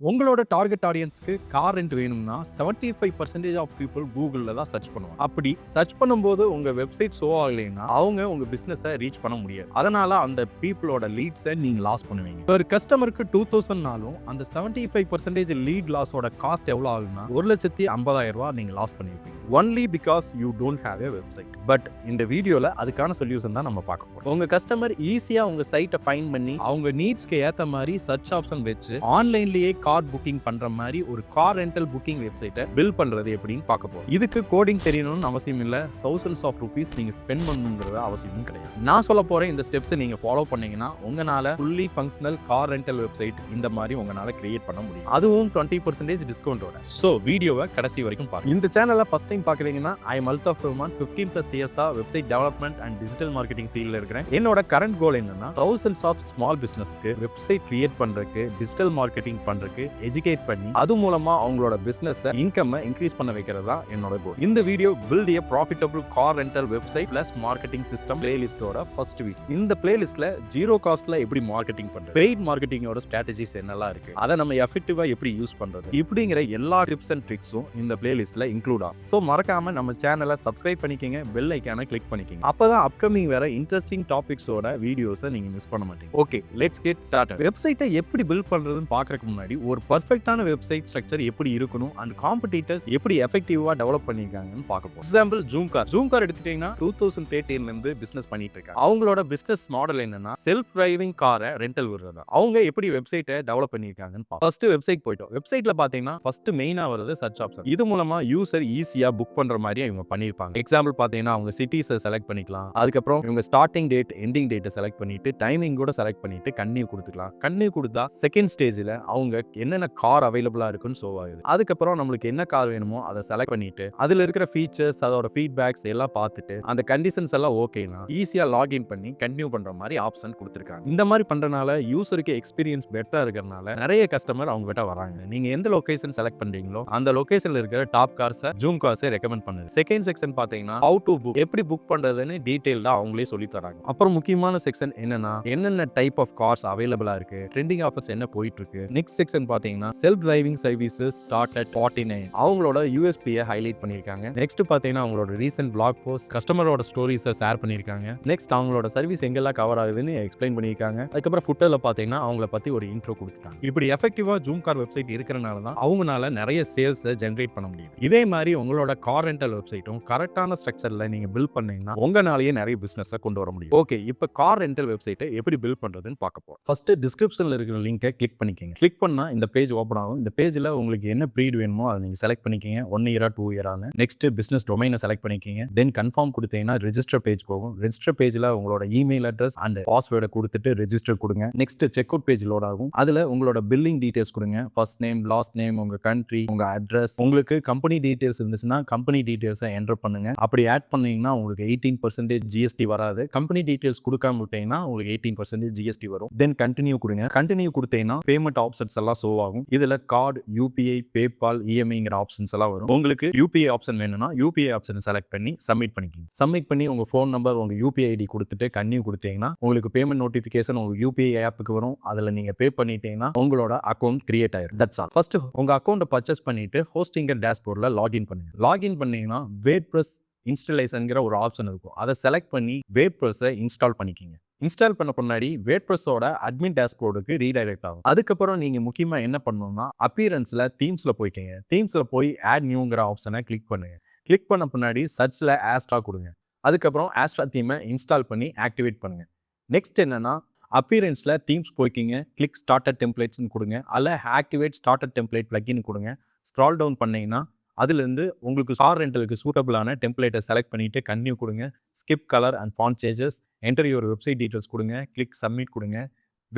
உங்களோட டார்கெட் ஆடியன்ஸ்க்கு car rent வேணும்னா 75% ஆஃப் பீப்புள் கூகுளில் தான் சர்ச் பண்ணுவாங்க. அப்படி சர்ச் பண்ணும்போது உங்க வெப்சைட் ஷோ ஆகலைன்னா அவங்க உங்க பிசினஸை ரீச் பண்ண முடியாது. அதனால அந்த பீப்புளோட லீட்ஸை நீங்க லாஸ் பண்ணுவீங்க. ஒரு கஸ்டமருக்கு 2000நாலும் அந்த 75% லீட் லாஸோட காஸ்ட் எவ்வளோ ஆகுதுன்னா 1,50,000 ரூபாய் நீங்க லாஸ் பண்ணிருப்பீங்க. Only because you don't have a website. But இந்த வீடியோல அதுக்கான சொல்யூஷன் தான் நம்ம பார்க்க போறோம். உங்க கஸ்டமர் ஈஸியா உங்க சைட்டை ஃபைண்ட் பண்ணி அவங்க நீட்ஸ்க்கு ஏத்த மாதிரி சர்ச் ஆப்ஷன் வச்சு ஆன்லைன்லயே கார் புக்கிங் பண்ற மாதிரி ஒரு கார் ரெண்டல் புக்கிங் வெப்சைட்டை பில்ட் பண்றது எப்படின்னு பார்க்க போறோம். இதுக்கு கோடிங் தெரியணும்னு அவசியம் இல்ல, thousands of rupees நீங்க ஸ்பெண்ட் பண்ணணுங்கிறது அவசியமும் கிடையாது. நான் சொல்ல போற இந்த ஸ்டெப்ஸ் நீங்க ஃபாலோ பண்ணீங்கன்னா உங்களால fully functional car rental website இந்த மாதிரி உங்களால கிரியேட் பண்ண முடியும். அதுவும் 20% டிஸ்கவுண்டோட. சோ வீடியோவை கடைசி வரைக்கும் பாருங்க. இந்த சேனலை ஃபர்ஸ்ட் டைம் பாக்குறீங்கன்னா ஐ எம் அல்தாஃப் ரஹ்மான். 15+ இயர்ஸா website development and digital marketing ஃபீல்ட்ல இருக்கிறேன். என்னோட கரண்ட் கோல் என்னன்னா thousands of ஸ்மால் பிசினஸ்க்கு வெப்சைட் கிரியேட் பண்றதுக்கு, டிஜிட்டல் மார்க்கெட்டிங் பண்றதுக்கு எஜுகேட் பண்ணி அது மூலமா அவங்களோட பிசினஸ் இன்கம் இன்க்ரீஸ் பண்ண வைக்கிறது தான் என்னோட கோல். இந்த video build a profitable car rental website plus marketing system பிளேலிஸ்டோட ஃபர்ஸ்ட் வீடியோ. இந்த பிளேலிஸ்ட்ல ஜீரோ காஸ்ட்ல எப்படி மார்க்கெட்டிங் பண்றது, பெய்ட் மார்க்கெட்டிங்கோட ஸ்ட்ராட்டஜிஸ் என்னெல்லாம் இருக்கு, அதை நம்ம எஃபெக்டிவா எப்படி யூஸ் பண்றது, இப்படிங்கிற எல்லா டிப்ஸ் அண்ட் ட்ரிக்ஸும் இந்த பிளேலிஸ்ட்ல இன்க்ளூட் ஆகும். சோ மறக்காம நம்ம சேனலை சப்ஸ்கிரைப் பண்ணிக்கங்க, பெல் ஐகானை கிளிக் பண்ணிக்கங்க. அப்பதான் அப்கமிங் வேற இன்ட்ரெஸ்டிங் டாபிக்ஸோட வீடியோஸை நீங்க மிஸ் பண்ண மாட்டீங்க. Okay, let's get started. வெப்சைட்டை எப்படி பில்ட் பண்றதுன்னு பார்க்கறதுக்கு முன்னாடி ஒரு பர்ஃபெக்ட்டான வெப்சைட் ஸ்ட்ரக்சர் எப்படி இருக்கணும் அண்ட் காம்படிட்டர்ஸ் எப்படி எஃபெக்டிவா டெவலப் பண்ணிருக்காங்கன்னு பார்க்க போறோம். எக்ஸாம்பிள் ஜூம் கார் எடுத்துட்டீங்கன்னா 2013ல இருந்து பிசினஸ் பண்ணிட்டு இருக்காங்க. அவங்களோட பிசினஸ் மாடல் என்னன்னா செல்ஃப் டிரைவிங் காரை ரெண்டல் விடுறது. அவங்க எப்படி வெப்சைட்டை டெவலப் பண்ணிருக்காங்கன்னு பார்ப்போம். ஃபர்ஸ்ட் வெப்சைட் போய்ட்டோம். வெப்சைட்ல பாத்தீங்கன்னா ஃபர்ஸ்ட் மெயினா வருது சர்ச் ஆப்ஷன். இது மூலமா யூசர் ஈஸியா புக் பண்ற மாதிரி இவங்க பண்ணிருப்பாங்க. எக்ஸாம்பிள் பாத்தீங்கன்னா அவங்க சிட்டிஸை செலக்ட் பண்ணிக்கலாம். அதுக்கப்புறம் இவங்க ஸ்டார்டிங் டேட் எண்டிங் டேட்டை செலக்ட் பண்ணிட்டு டைமிங் கூட செலக்ட் பண்ணிட்டு கன்னியூ கொடுத்துக்கலாம். கன்னியூ கொடுத்தா செகண்ட் ஸ்டேஜ்ல அவங்க என்னென்ன கார் அவைலபிளா இருக்குன்னு ஷோ ஆகுது. அதுக்கப்புறம் நம்மளுக்கு என்ன கார் வேணுமோ அதை செலக்ட் பண்ணிட்டு அதுல இருக்கிற ஃபீச்சர்ஸ், அதோட ஃபீட்பேக்ஸ் எல்லாம் பார்த்துட்டு அந்த கண்டிஷன்ஸ் எல்லாம் ஓகேனா ஈஸியா லாகின் பண்ணி கன்டினியூ பண்ற மாதிரி ஆப்ஷன் கொடுத்துருக்காங்க. இந்த மாதிரி பண்றதுனால யூசருக்கு எக்ஸ்பீரியன்ஸ் பெட்டரா இருக்கிறதுனால நிறைய கஸ்டமர் அவங்க கிட்ட வராங்க. நீங்க எந்த லொகேஷன் செலக்ட் பண்றீங்களோ அந்த லொகேஷன்ல இருக்கிற டாப் கார்ஸை ஜூம் கார்ஸை ரெக்கமெண்ட் பண்ணுது. செகண்ட் செக்ஷன் பாத்தீங்கன்னா ஹவு டு புக், எப்படி புக் பண்றதுன்னு டீடைல்டா அவங்களே சொல்லி தராங்க. அப்புறம் முக்கியமான செக்ஷன் என்னன்னா என்னென்ன டைப் ஆஃப் கார்ஸ் அவைலபிளா இருக்கு, ட்ரெண்டிங் ஆஃபர்ஸ் என்ன போயிட்டு இருக்கு. நெக்ஸ்ட் செக்ஷன் பாத்தீங்கன்னா self driving services start at 49, அவங்களோட யூஎஸ்பியை ஹைலைட் பண்ணிருக்காங்க. நெக்ஸ்ட் பாத்தீங்கன்னா அவங்களோட ரீசன்ட் பிளாக் போஸ்ட், கஸ்டமரோட ஸ்டோரிஸை ஷேர் பண்ணிருக்காங்க. நெக்ஸ்ட் அவங்களோட சர்வீஸ் எங்கெல்லாம் கவர் ஆகுதுன்னு எக்ஸ்பிளைன் பண்ணிருக்காங்க. அதுக்கப்புறம் ஃபுட்டர்ல பாத்தீங்கன்னா அவங்கள பத்தி ஒரு இன்ட்ரோ கொடுத்துட்டாங்க. இப்படி எஃபெக்டிவா ஜூம் கார் வெப்சைட் இருக்கிறனால தான் அவங்களால நிறைய சேல்ஸ் ஜெனரேட் பண்ண முடியும். இதே மாதிரி உங்களோட கார் ரெண்டல் வெப்சைட்டும் கரெக்டான ஸ்ட்ரக்சர்ல நீங்க பில்ட் பண்ணீங்கன்னா உங்களாலேயே நிறைய பிசினஸ் கொண்டு வர முடியும். ஓகே, இப்போ கார் ரெண்டல் வெப்சைட்டை எப்படி பில்ட் பண்றதுன்னு பார்க்க போறோம். ஃபர்ஸ்ட் டிஸ்கிரிப்ஷன்ல இருக்கிற லிங்கை கிளிக் பண்ணிக்கங்க. கிளிக் பண்ணா இந்த பேஜ் ஓபன் ஆகும். இந்த பேஜ்ல உங்களுக்கு என்ன ப்ரீட் வேணுமோ அதை நீங்க செலக்ட் பண்ணிக்கங்க. 1 இயரா 2 இயரான்னு. நெக்ஸ்ட் பிசினஸ் டொமைனை செலக்ட் பண்ணிக்கங்க. தென் கன்ஃபார்ம் கொடுத்தீங்கன்னா ரெஜிஸ்டர் பேஜ் போகும். ரெஜிஸ்டர் பேஜ்ல உங்களோட இமெயில் அட்ரஸ் அண்ட் பாஸ்வேர்டை கொடுத்துட்டு ரெஜிஸ்டர் கொடுங்க. Next check out page load ஆகும். அதுல உங்களோட பில்லிங் டீடைல்ஸ் கொடுங்க. ஃபர்ஸ்ட் நேம், லாஸ்ட் நேம், உங்க கண்ட்ரி, உங்க அட்ரஸ். உங்களுக்கு கம்பெனி டீடைல்ஸ் இருந்துச்சுன்னா கம்பெனி டீடைல்ஸை என்டர் பண்ணுங்க. அப்படி ஆட் பண்ணீங்கன்னா உங்களுக்கு 18% ஜிஎஸ்டி வராது. கம்பெனி டீடைல்ஸ் கொடுக்காம விட்டீங்கன்னா உங்களுக்கு 18% ஜிஎஸ்டி வரும். தென் கண்டினியூ கொடுங்க. கண்டினியூ கொடுத்தீங்கன்னா பேமெண்ட் ஆப்ஷன்ஸ் எல்லாம் ஷோ ஆகும். இதுல கார்டு, யூபிஐ, பேபால், இஎம்ஐங்கிற ஆப்ஷன்ஸ் எல்லாம் வரும். உங்களுக்கு யூபிஐ ஆப்ஷன் வேணும்னா யூபிஐ ஆப்ஷன் செலக்ட் பண்ணி சப்மிட் பண்ணிக்கங்க. சப்மிட் பண்ணி உங்க ஃபோன் நம்பர், உங்க யூபிஐ ஐடி கொடுத்துட்டு கன்னியூ கொடுத்தீங்கன்னா உங்களுக்கு பேமெண்ட் நோட்டிஃபிகேஷன் உங்க யூபிஐ ஆப்புக்கு வரும். அதுல நீங்க பே பண்ணிட்டீங்கன்னா உங்களோட அக்கௌண்ட் கிரியேட் ஆயிரும். That's all. ஃபர்ஸ்ட் உங்க அக்கௌண்ட்டை பர்ச்சேஸ் பண்ணிட்டு ஹோஸ்டிங்கர் டேஷ்போர்ட்ல லாகின் பண்ணுங்க. லாகின் பண்ணீங்கன்னா வேர்ட்பிரஸ் இன்ஸ்டாலேஷன்ங்கிற ஒரு ஆப்ஷன் இருக்கும். அதை செலக்ட் பண்ணி வேர்ட்பிரஸை இன்ஸ்டால் பண்ணிக்கிங்க. இன்ஸ்டால் பண்ண முன்னாடி வேர்ட்பிரஸோட அட்மின் டேஷ்போர்டுக்கு ரீடைரக்ட் ஆகும். அதுக்கப்புறம் நீங்க முக்கியமா என்ன பண்ணணும்னா அப்பியரன்ஸ்ல தீம்ஸ்ல போய்க்கங்க. தீம்ஸ்ல போய் ஆட் நியூங்கிற ஆப்ஷனை கிளிக் பண்ணுங்க. கிளிக் பண்ண பின்னாடி சர்ச்ல ஆஸ்ட்ரா கொடுங்க. அதுக்கப்புறம் ஆஸ்ட்ரா தீமை இன்ஸ்டால் பண்ணி ஆக்டிவேட் பண்ணுங்க. நெக்ஸ்ட் என்னன்னா அப்பியரன்ஸ்ல தீம்ஸ் போய்க்கிங்க. கிளிக் ஸ்டார்டர் டெம்ப்ளேட்ஸ்னு கொடுங்க. அல்ல ஆக்டிவேட் ஸ்டார்டர் டெம்ப்ளேட் பிளக்கின் கொடுங்க. ஸ்க்ரால் டவுன் பண்ணீங்கன்னா அதுலேருந்து உங்களுக்கு கார் ரெண்டலுக்கு சூட்டபிளான டெம்ப்ளேட்டை செலக்ட் பண்ணிட்டு கன்டினியூ கொடுங்க. Skip colour and font changes, enter your website details கொடுங்க. கிளிக் சப்மிட் கொடுங்க.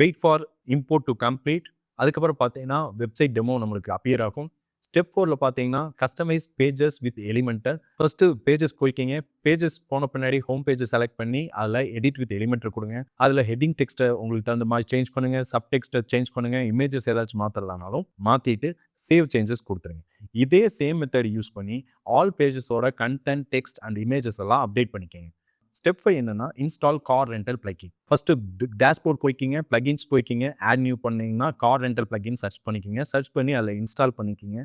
Wait for import to complete. அதுக்கப்புறம் பார்த்தீங்கன்னா வெப்சைட் டெமோ நம்மளுக்கு அப்பியர் ஆகும். ஸ்டெப் 4ல பார்த்தீங்கன்னா customise pages with Elementor. First pages போய்க்கிங்க. பேஜஸ் போன பின்னாடி ஹோம் பேஜை செலக்ட் பண்ணி அதில் எடிட் வித் எலிமெண்டர் கொடுங்க. அதில் ஹெட்டிங் டெக்ஸ்ட்டை உங்களுக்கு தகுந்த மாதிரி சேஞ்ச் பண்ணுங்க. சப் டெக்ஸ்ட்டை சேஞ்ச் பண்ணுங்க. இமேஜஸ் ஏதாச்சும் மாற்றலானாலும் மாற்றிட்டு சேவ் சேஞ்சஸ் கொடுத்துருங்க. இதே சேம் மெத்தட் யூஸ் பண்ணி ஆல் பேஜஸோட கண்டென்ட், டெக்ஸ்ட் அண்ட் இமேஜஸ் எல்லாம் அப்டேட் பண்ணிக்கங்க. ஸ்டெப் 5 என்னன்னா install car rental plugin. First dashboard போய்க்கிங்க, பிளகின்ஸ் போய்க்கிங்க, ஆட் நியூ பண்ணீங்கன்னா கார் ரெண்டல் பிளகின் சர்ச் பண்ணிக்கிங்க. சர்ச் பண்ணி அதில் இன்ஸ்டால் பண்ணிக்கிங்க.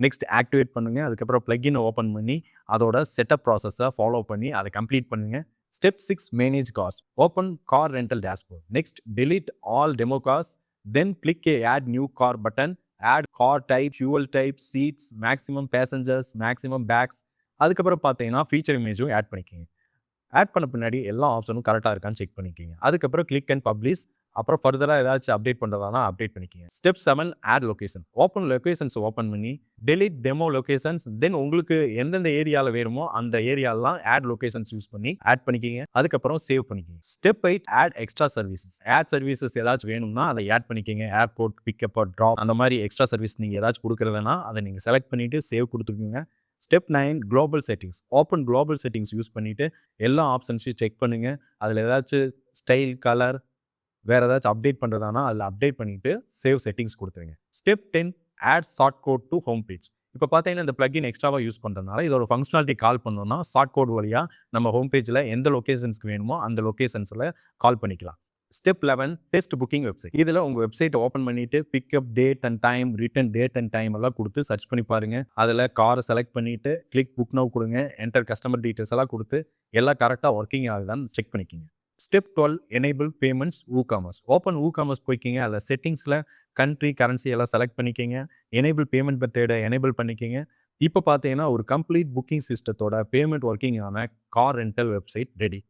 நெக்ஸ்ட் ஆக்டிவேட் பண்ணுங்க. அதுக்கப்புறம் பிளகின் ஓப்பன் பண்ணி அதோட செட்டப் ப்ராசஸை ஃபாலோ பண்ணி அதை கம்ப்ளீட் பண்ணுங்க. Step 6 manage cost. Open car rental dashboard. Next, delete all demo cars. Then click a add new car button. Add car type, fuel type, seats, maximum passengers, maximum bags. அதுக்கப்புறம் பார்த்தீங்கன்னா feature இமேஜும் add பண்ணிக்கிங்க. Add பண்ண பின்னாடி எல்லா ஆப்ஷனும் கரெக்டாக இருக்கான்னு check பண்ணிக்கிங்க. அதுக்கப்புறம் கிளிக் அண்ட் பப்ளிஷ். அப்புறம் ஃபர்தராக ஏதாச்சும் அப்டேட் பண்ணுறதானா அப்டேட் பண்ணிக்கிங்க. Step 7 add location. Open locations open பண்ணி டெலிட் டெமோ லொகேஷன்ஸ். தென் உங்களுக்கு எந்தெந்த ஏரியாவில் வேணுமோ அந்த ஏரியாலாம் ஆட் லொகேஷன்ஸ் யூஸ் பண்ணி ஆட் பண்ணிக்கிங்க. அதுக்கப்புறம் சேவ் பண்ணிக்கிங்க. Step 8 add extra services. Add services ஏதாச்சும் வேணும்னா அதை ஆட் பண்ணிக்கிங்க. ஏர்போர்ட் பிக்கப் ட்ராப் அந்த மாதிரி எக்ஸ்ட்ரா சர்வீஸ் நீங்கள் ஏதாச்சும் கொடுக்குறதுனா அதை நீங்கள் செலக்ட் பண்ணிவிட்டு சேவ் கொடுத்துருக்கீங்க. Step 9 global settings. Open global settings use பண்ணிவிட்டு எல்லா ஆப்ஷன்ஸையும் செக் பண்ணுங்கள். அதில் ஏதாச்சும் ஸ்டைல், கலர், வேறு ஏதாச்சும் அப்டேட் பண்ணுறதானா அதில் அப்டேட் பண்ணிவிட்டு சேவ் செட்டிங்ஸ் கொடுத்துருங்க. Step 10 add short code to home page. இப்போ பார்த்தீங்கன்னா இந்த பிளகின் எக்ஸ்ட்ராவாக யூஸ் பண்ணுறதுனால இதோட ஃபங்க்ஷனாலிட்டி கால் பண்ணோம்னா ஷார்ட் கோட் வழியாக நம்ம ஹோம் பேஜில் எந்த லொக்கேஷன்ஸ்க்கு வேணுமோ அந்த லொக்கேஷன்ஸில் கால் பண்ணிக்கலாம். Step 11 test booking website. இதில் உங்கள் வெப்சைட்டை ஓப்பன் பண்ணிவிட்டு pickup date and time, return date and time எல்லாம் கொடுத்து சர்ச் பண்ணி பாருங்கள். அதில் காரை செலக்ட் பண்ணிவிட்டு கிளிக் புக் நவ் கொடுங்க. என்டர் கஸ்டமர் டீட்டெயில்ஸ் எல்லாம் கொடுத்து எல்லாம் கரெக்டாக ஒர்க்கிங் ஆகுதான்னு செக் பண்ணிக்கிங்க. Step 12 enable payments WooCommerce. Open WooCommerce போய்க்கிங்க. அதில் செட்டிங்ஸில் கண்ட்ரி, கரன்சி எல்லாம் செலக்ட் பண்ணிக்கிங்க. எனேபிள் பேமெண்ட் மெத்தேடை எனேபிள் பண்ணிக்கிங்க. இப்போ பார்த்தீங்கன்னா ஒரு கம்ப்ளீட் புக்கிங் சிஸ்டத்தோட பேமெண்ட் ஒர்க்கிங் ஆன கார் ரெண்டல் வெப்சைட் ரெடி.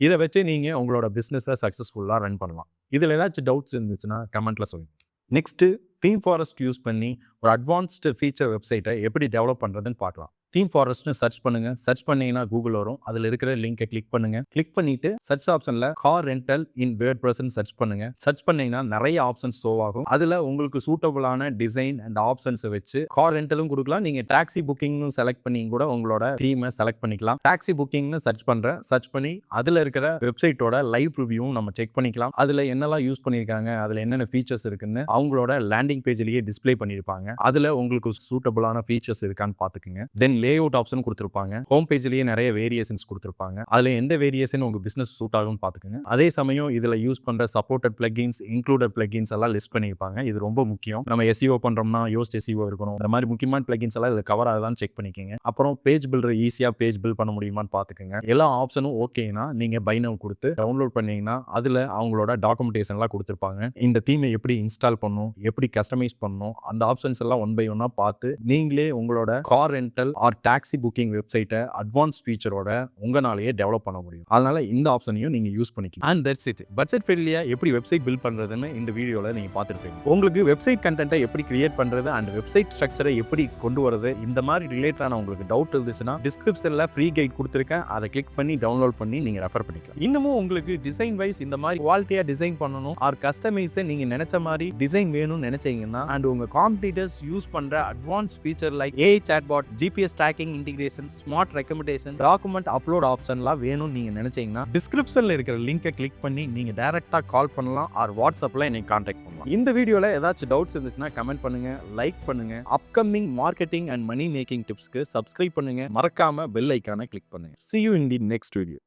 இதை வச்சு நீங்கள் உங்களோட பிஸ்னஸை சக்ஸஸ்ஃபுல்லாக ரன் பண்ணலாம். இதில் ஏதாச்சும் டவுட்ஸ் இருந்துச்சுன்னா கமெண்ட்டில் சொல்லுங்கள். நெக்ஸ்ட்டு தீம் ஃபாரஸ்ட் யூஸ் பண்ணி ஒரு அட்வான்ஸ்டு ஃபீச்சர் வெப்சைட்டை எப்படி டெவலப் பண்ணுறதுன்னு பார்க்கலாம். தீம் ஃபாரஸ்ட்னு சர்ச் பண்ணுங்கள். சர்ச் பண்ணிங்கன்னா கூகுள் வரும். அதில் இருக்கிற லிங்கை கிளிக் பண்ணுங்கள். கிளிக் பண்ணிவிட்டு சர்ச் ஆப்ஷனில் கார் ரெண்டல் இன் வேர்ட்பிரஸ் சர்ச் பண்ணுங்கள். சர்ச் பண்ணிங்கன்னா நிறைய ஆப்ஷன்ஸ் ஷோ ஆகும். அதில் உங்களுக்கு சூட்டபுளான டிசைன் அண்ட் ஆப்ஷன்ஸை வச்சு கார் ரெண்டலும் கொடுக்கலாம். நீங்கள் டாக்ஸி புக்கிங்னு செலக்ட் பண்ணி கூட உங்களோட தீமை செலக்ட் பண்ணிக்கலாம். டாக்ஸி புக்கிங்னு சர்ச் பண்ணி அதில் இருக்கிற வெப்சைட்டோட லைவ் ரிவ்யூவும் நம்ம செக் பண்ணிக்கலாம். அதில் என்னெல்லாம் யூஸ் பண்ணியிருக்காங்க, அதில் என்னென்ன ஃபீச்சர்ஸ் இருக்குன்னு அவங்களோட லேண்டிங் பேஜ்லேயே டிஸ்பிளே பண்ணியிருப்பாங்க. அதில் உங்களுக்கு சூட்டபுளான ஃபீச்சர்ஸ் இருக்கான்னு பார்த்துக்குங்க. தென் லேஅவுட் ஆப்ஷன் கொடுத்துருப்பாங்க. ஹோம் பேஜ்லேயே நிறைய வேரியேஷன்ஸ் கொடுத்துருப்பாங்க. அதில் எந்த வேரியேஷன் உங்கள் பிஸ்னஸ் சூட் ஆகும்னு பார்த்துக்குங்க. அதே சமயம் இதில் யூஸ் பண்ணுற சப்போர்ட்டட் பிளகின்ஸ், இன்க்ளூடட் பிளகின்ஸ் எல்லாம் லிஸ்ட் பண்ணியிருப்பாங்க. இது ரொம்ப முக்கியம். நம்ம SEO பண்ணுறோம்னா யோஸ்ட் SEO இருக்கணும். இந்த மாதிரி முக்கியமான பிளகின்ஸ் எல்லாம் இதில் கவர் ஆகுதான்னு செக் பண்ணிக்கோங்க. அப்புறம் பேஜ் பில்டர் ஈஸியாக பேஜ் பில்ட் பண்ண முடியுமான்னு பார்த்துக்குங்க. எல்லா ஆப்ஷனும் ஓகேனா நீங்கள் பை நவ் கொடுத்து டவுன்லோட் பண்ணீங்கன்னா அதில் அவங்களோட டாக்குமெண்டேஷன்லாம் கொடுத்துருப்பாங்க. இந்த தீமை எப்படி இன்ஸ்டால் பண்ணணும், எப்படி கஸ்டமைஸ் பண்ணணும், அந்த ஆப்ஷன்ஸ் எல்லாம் ஒன் பை ஒன்னாக பார்த்து நீங்களே உங்களோட car rental or taxi booking வெப்சைட்டை அட்வான்ஸ் ஃபீச்சரோட உங்களாலேயே டெவலப் பண்ண முடியும். அதனால இந்த ஆப்ஷனையும் நீங்க யூஸ் பண்ணிக்கலாம். And that's it. பட்ஜெட் ஃப்ரெண்ட்லியா எப்படி வெப்சைட் பில்ட் பண்றதுன்னு இந்த வீடியோல நீங்க பார்த்துருப்பீங்க. உங்களுக்கு வெப்சைட் கண்டென்ட்டை எப்படி கிரியேட் பண்றது அண்ட் வெப்சைட் ஸ்ட்ரக்சரை எப்படி கொண்டு வரது, இந்த மாதிரி ரிலேட்டடான உங்களுக்கு டவுட் இருந்துச்சுன்னா டிஸ்கிரிப்ஷன்ல ஃப்ரீ கைட் கொடுத்துருக்கேன். அதை கிளிக் பண்ணி டவுன்லோட் பண்ணி நீங்க ரெஃபர் பண்ணிக்கலாம். இன்னமும் உங்களுக்கு டிசைன் வைஸ் இந்த மாதிரி குவாலிட்டியா டிசைன் பண்ணணும் ஆர் கஸ்டமைஸை நீங்க நினைச்ச மாதிரி டிசைன் வேணும்னு நினைச்சீங்கன்னா அண்ட் உங்க காம்படிட்டர்ஸ் யூஸ் பண்ற advance feature like AI chatbot, GPS tracking integration, smart recommendation, document upload ஆப்ஷன்லாம் வேணும்னு நீங்க நினைச்சீங்கன்னா டிஸ்கிரிப்ஷன்ல இருக்கிற லிங்கை கிளிக் பண்ணி நீங்க டைரக்டா கால் பண்ணலாம் ஆர் வாட்ஸ்அப்ல என்னை கான்டாக்ட் பண்ணலாம். இந்த வீடியோல ஏதாச்சும் டவுட்ஸ் இருந்துச்சுன்னா கமெண்ட் பண்ணுங்க, லைக் பண்ணுங்க. Upcoming marketing and money making டிப்ஸ்க்கு சப்ஸ்கிரைப் பண்ணுங்க. மறக்காம பெல் ஐகானை கிளிக் பண்ணுங்க. See you in the next video.